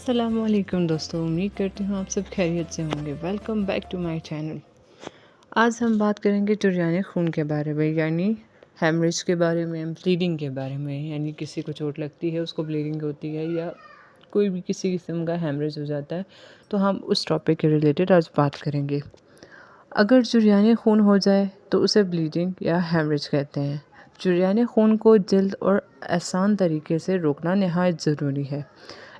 अस्सलामुअलैकुम दोस्तों, उम्मीद करती हूँ आप सब खैरियत से होंगे। Welcome back to my channel. आज हम बात करेंगे जरियाने खून के बारे में, यानी हेमरेज के बारे में, ब्लीडिंग के बारे में। यानी किसी को चोट लगती है, उसको ब्लीडिंग होती है या कोई भी किसी किस्म का हेमरेज हो जाता है, तो हम उस टॉपिक के रिलेटेड आज बात करेंगे। अगर जरियाने खून हो जाए तो उसे ब्लीडिंग या हेमरेज कहते हैं। जरियाने खून को जल्द और आसान तरीके से रोकना नहायत ज़रूरी है।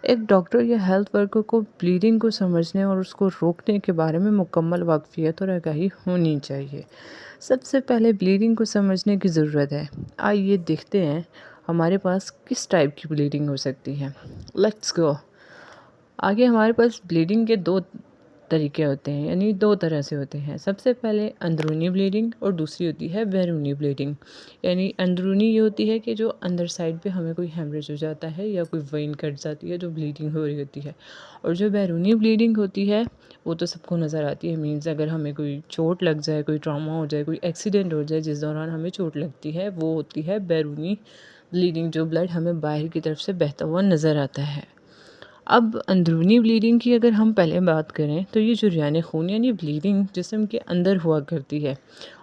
एक डॉक्टर या हेल्थ वर्कर को ब्लीडिंग को समझने और उसको रोकने के बारे में मुकम्मल वाकफियत और आगाही होनी चाहिए। सबसे पहले ब्लीडिंग को समझने की ज़रूरत है। आइए देखते हैं हमारे पास किस टाइप की ब्लीडिंग हो सकती है। Let's go. आगे हमारे पास ब्लीडिंग के दो तरीके होते हैं, यानी दो तरह से होते हैं। सबसे पहले अंदरूनी ब्लीडिंग और दूसरी होती है बैरूनी ब्लीडिंग। यानी अंदरूनी ये होती है कि जो अंदर साइड पे हमें कोई हेमरेज हो जाता है या कोई वेन कट जाती है, जो ब्लीडिंग हो रही होती है। और जो बैरूनी ब्लीडिंग होती है वो तो सबको नज़र आती है। मीन्स अगर हमें कोई चोट लग जाए, कोई ट्रॉमा हो जाए, कोई एक्सीडेंट हो जाए जिस दौरान हमें चोट लगती है, वो होती है बैरूनी ब्लीडिंग, जो ब्लड हमें बाहर की तरफ से बहता हुआ नज़र आता है। अब अंदरूनी ब्लीडिंग की अगर हम पहले बात करें तो ये जरियाने खून यानी ब्लीडिंग जिस्म के अंदर हुआ करती है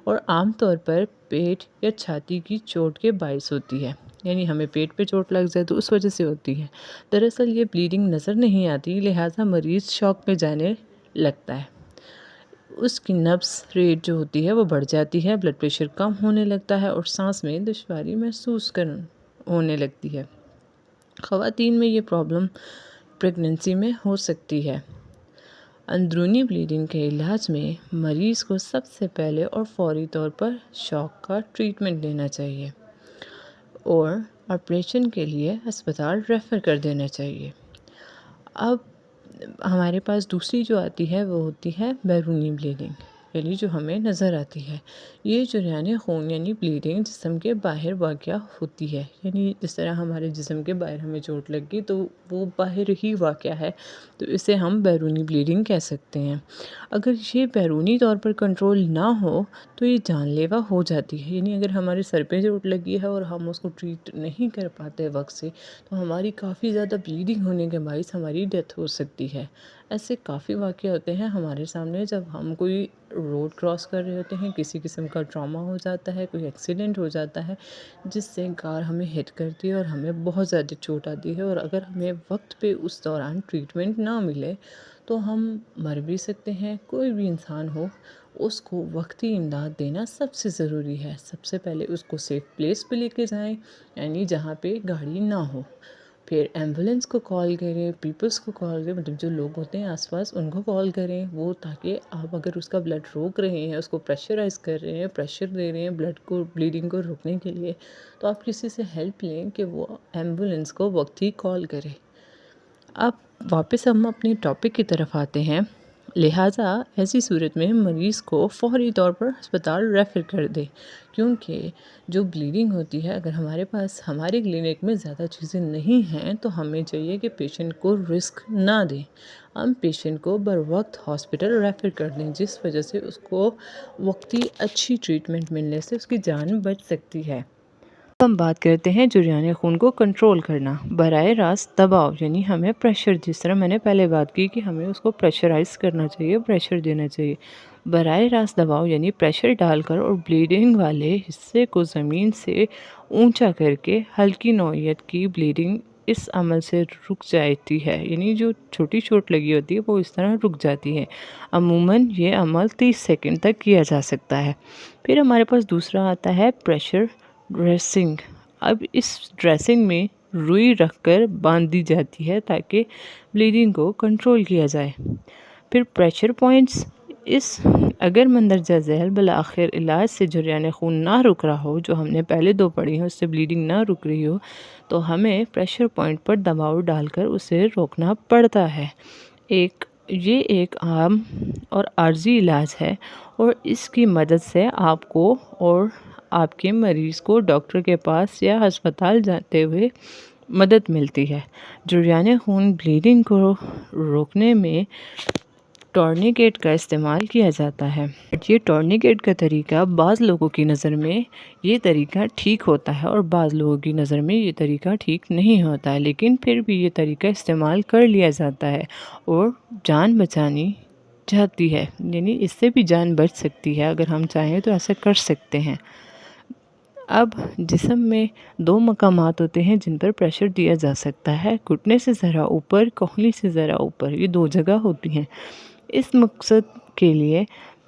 और आम तौर पर पेट या छाती की चोट के बायस होती है। यानी हमें पेट पे चोट लग जाए तो उस वजह से होती है। दरअसल ये ब्लीडिंग नज़र नहीं आती, लिहाजा मरीज़ शॉक में जाने लगता है। उसकी नब्ज़ रेट जो होती है वो बढ़ जाती है, ब्लड प्रेशर कम होने लगता है और सांस में दुश्वारी महसूस होने लगती है। ख़वातीन में ये प्रॉब्लम प्रेगनेंसी में हो सकती है। अंदरूनी ब्लीडिंग के इलाज में मरीज़ को सबसे पहले और फौरी तौर पर शॉक का ट्रीटमेंट लेना चाहिए और ऑपरेशन के लिए अस्पताल रेफ़र कर देना चाहिए। अब हमारे पास दूसरी जो आती है वो होती है बैरूनी ब्लीडिंग, यानी जो हमें नज़र आती है। ये जरियाने खून यानी ब्लीडिंग जिस्म के बाहर वाक़या होती है। यानी जिस तरह हमारे जिस्म के बाहर हमें चोट लगी तो वो बाहर ही वाक़या है, तो इसे हम बैरूनी ब्लीडिंग कह सकते हैं। अगर ये बैरूनी तौर पर कंट्रोल ना हो तो ये जानलेवा हो जाती है। यानी अगर हमारे सर पे चोट लगी है और हम उसको ट्रीट नहीं कर पाते वक्त से, तो हमारी काफ़ी ज़्यादा ब्लीडिंग होने के बायस हमारी डेथ हो सकती है। ऐसे काफ़ी वाक़ये होते हैं हमारे सामने जब हम कोई रोड क्रॉस कर रहे होते हैं, किसी किस्म का ट्रॉमा हो जाता है, कोई एक्सीडेंट हो जाता है जिससे कार हमें हिट करती है और हमें बहुत ज़्यादा चोट आती है। और अगर हमें वक्त पे उस दौरान ट्रीटमेंट ना मिले तो हम मर भी सकते हैं। कोई भी इंसान हो, उसको वक्ती इमदाद देना सबसे ज़रूरी है। सबसे पहले उसको सेफ़ प्लेस पे लेके जाएं, यानी जहाँ पे गाड़ी ना हो। फिर एम्बुलेंस को कॉल करें, पीपल्स को कॉल करें, मतलब जो लोग होते हैं आसपास उनको कॉल करें। वो ताकि आप अगर उसका ब्लड रोक रहे हैं, उसको प्रेशराइज़ कर रहे हैं, प्रेशर दे रहे हैं ब्लड को, ब्लीडिंग को रोकने के लिए, तो आप किसी से हेल्प लें कि वो एम्बुलेंस को वक्त ही कॉल करे। अब वापस हम अपने टॉपिक की तरफ आते हैं। लिहाजा ऐसी सूरत में मरीज़ को फौरी तौर पर अस्पताल रेफ़र कर दें, क्योंकि जो ब्लीडिंग होती है, अगर हमारे पास हमारे क्लिनिक में ज़्यादा चीज़ें नहीं हैं तो हमें चाहिए कि पेशेंट को रिस्क ना दें। हम पेशेंट को बर वक्त हॉस्पिटल रेफ़र कर दें, जिस वजह से उसको वक्ती अच्छी ट्रीटमेंट मिलने से उसकी जान बच सकती है। हम बात करते हैं जरियाने खून को कंट्रोल करना। बराह रास्त दबाव यानी हमें प्रेशर, जिस तरह मैंने पहले बात की कि हमें उसको प्रेशराइज़ करना चाहिए, प्रेशर देना चाहिए। बराह रास्त दबाव यानी प्रेशर डालकर और ब्लीडिंग वाले हिस्से को ज़मीन से ऊंचा करके हल्की नौइयत की ब्लीडिंग इस अमल से रुक जाती है। यानी जो छोटी चोट लगी होती है वो इस तरह रुक जाती है। अमूमन ये अमल 30 सेकंड तक किया जा सकता है। फिर हमारे पास दूसरा आता है प्रेशर ड्रेसिंग। अब इस ड्रेसिंग में रुई रखकर बांध दी जाती है ताकि ब्लीडिंग को कंट्रोल किया जाए। फिर प्रेशर पॉइंट्स, इस अगर मंदरजा झैल बिल आखिर इलाज से जरियाने खून ना रुक रहा हो, जो हमने पहले दो पढ़ी हैं, उससे ब्लीडिंग ना रुक रही हो, तो हमें प्रेशर पॉइंट पर दबाव डालकर उसे रोकना पड़ता है। ये एक आम और आर्जी इलाज है और इसकी मदद से आपको और आपके मरीज़ को डॉक्टर के पास या अस्पताल जाते हुए मदद मिलती है। जरियाने खून ब्लीडिंग को रोकने में टॉर्निकेट का इस्तेमाल किया जाता है। ये टॉर्निकेट का तरीका बाज़ लोगों की नज़र में ये तरीका ठीक होता है और बाज़ लोगों की नज़र में ये तरीका ठीक नहीं होता है, लेकिन फिर भी ये तरीका इस्तेमाल कर लिया जाता है और जान बचानी जाती है, यानी इससे भी जान बच सकती है। अगर हम चाहें तो ऐसा कर सकते हैं। अब जिस्म में 2 मकामात होते हैं जिन पर प्रेशर दिया जा सकता है, घुटने से ज़रा ऊपर, कोहनी से ज़रा ऊपर, ये 2 जगह होती हैं। इस मकसद के लिए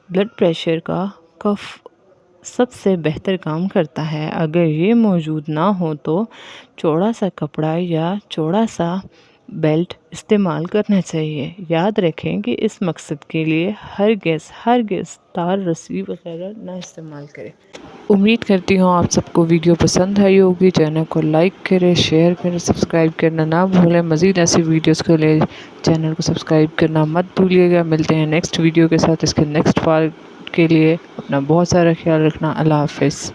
ब्लड प्रेशर का कफ सबसे बेहतर काम करता है। अगर ये मौजूद ना हो तो चौड़ा सा कपड़ा या चौड़ा सा बेल्ट इस्तेमाल करना चाहिए। याद रखें कि इस मकसद के लिए हरगिज़ तार, रस्सी वगैरह ना इस्तेमाल करें। उम्मीद करती हूँ आप सबको वीडियो पसंद आई होगी। चैनल को लाइक करें, शेयर करें, सब्सक्राइब करना ना भूलें। मज़ीद ऐसी वीडियोस के लिए चैनल को सब्सक्राइब करना मत भूलिएगा। मिलते हैं नेक्स्ट वीडियो के साथ। इसके नेक्स्ट पार्ट के लिए अपना बहुत सारा ख्याल रखना। अल्लाह हाफ़िज़।